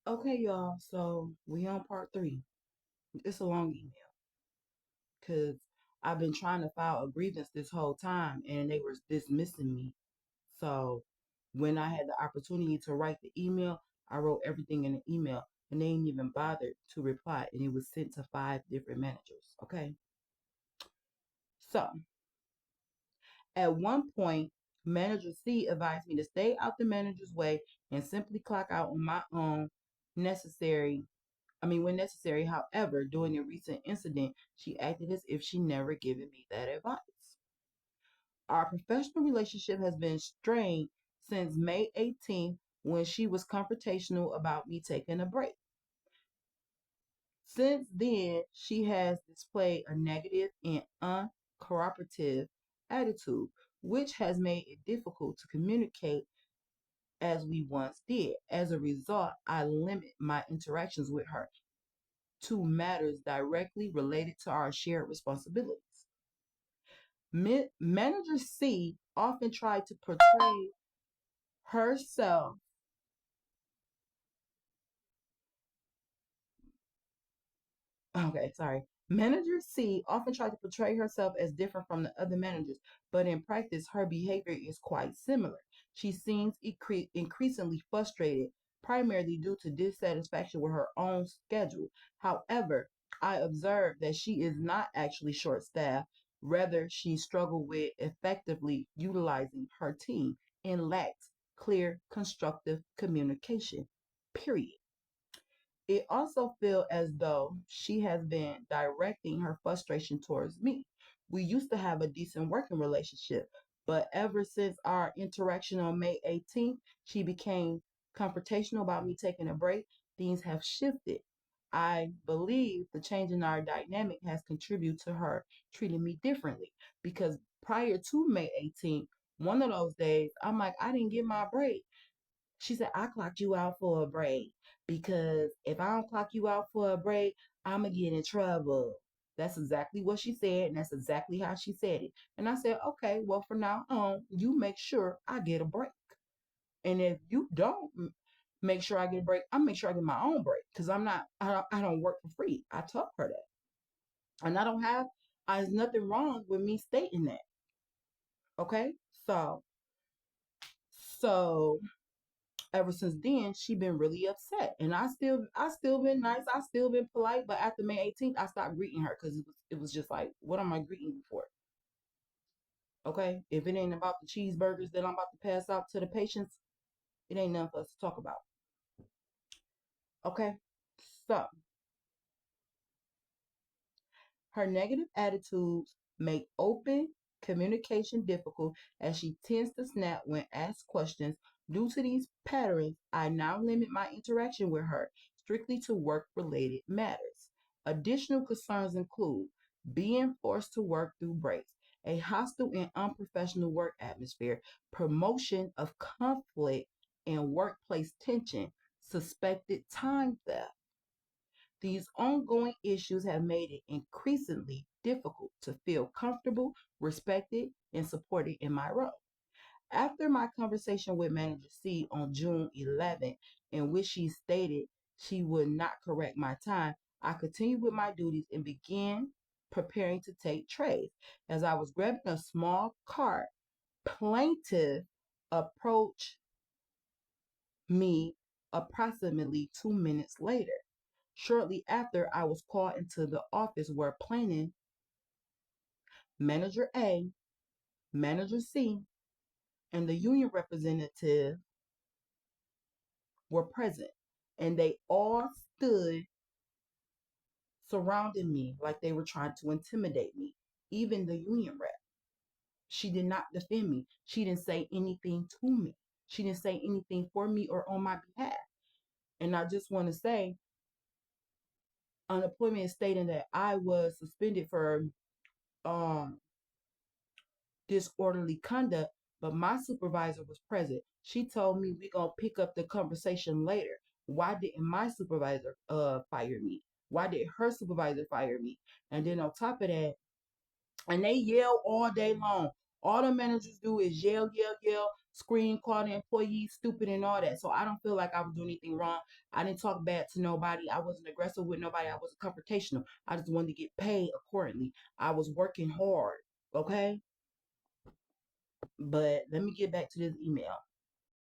Okay, y'all. So we on part three. It's a long email because I've been trying to file a grievance this whole time and they were dismissing me. So when I had the opportunity to write the email, I wrote everything in the email and they didn't even bother to reply. And it was sent to 5 different managers. Okay. So at one point, Manager C advised me to stay out the manager's way and simply clock out on my own necessary when necessary. However, during the recent incident, she acted as if she never given me that advice. Our professional relationship has been strained since May 18th when she was confrontational about me taking a break. Since then, she has displayed a negative and uncooperative attitude, which has made it difficult to communicate as we once did. As a result, I limit my interactions with her to matters directly related to our shared responsibilities. Manager C often tried to portray herself. Okay, sorry. Manager C often tried to portray herself as different from the other managers, but in practice, her behavior is quite similar. She seems increasingly frustrated, primarily due to dissatisfaction with her own schedule. However, I observed that she is not actually short staffed. Rather, she struggled with effectively utilizing her team and lacks clear, constructive communication. Period. It also feels as though she has been directing her frustration towards me. We used to have a decent working relationship, but ever since our interaction on May 18th, she became confrontational about me taking a break. Things have shifted. I believe the change in our dynamic has contributed to her treating me differently because prior to May 18th, one of those days, I'm like, I didn't get my break. She said, I clocked you out for a break because if I don't clock you out for a break, I'm going to get in trouble. That's exactly what she said, and that's exactly how she said it. And I said, okay, well, from now on, you make sure I get a break. And if you don't make sure I get a break, I make sure I get my own break because I don't work for free. I told her that. And there's nothing wrong with me stating that. Okay? So ever since then, she been really upset, and I still been nice, I still been polite. But after May 18th, I stopped greeting her because it was just like, what am I greeting you for? Okay, if it ain't about the cheeseburgers that I'm about to pass out to the patients, it ain't nothing for us to talk about. Okay, so her negative attitudes make open communication difficult as she tends to snap when asked questions. Due to these patterns, I now limit my interaction with her strictly to work related matters. Additional concerns include being forced to work through breaks, a hostile and unprofessional work atmosphere, promotion of conflict and workplace tension, suspected time theft. These ongoing issues have made it increasingly difficult to feel comfortable, respected, and supported in my role. After my conversation with Manager C on June 11th, in which she stated she would not correct my time, I continued with my duties and began preparing to take trays. As I was grabbing a small cart, plaintiff approached me approximately 2 minutes later. Shortly after, I was called into the office where planning manager A, manager C, and the union representative were present, and they all stood surrounding me like they were trying to intimidate me. Even the union rep. She did not defend me. She didn't say anything to me. She didn't say anything for me or on my behalf. And I just want to say, unemployment is stating that I was suspended for um disorderly conduct, but my supervisor was present. She told me we're gonna pick up the conversation later. Why didn't my supervisor fire me? Why did her supervisor fire me? And then on top of that, and they yell all day long. All the managers do is yell, yell, yell, scream, call the employees stupid and all that. So I don't feel like I was doing anything wrong. I didn't talk bad to nobody. I wasn't aggressive with nobody. I wasn't confrontational. I just wanted to get paid accordingly. I was working hard. Okay. But let me get back to this email.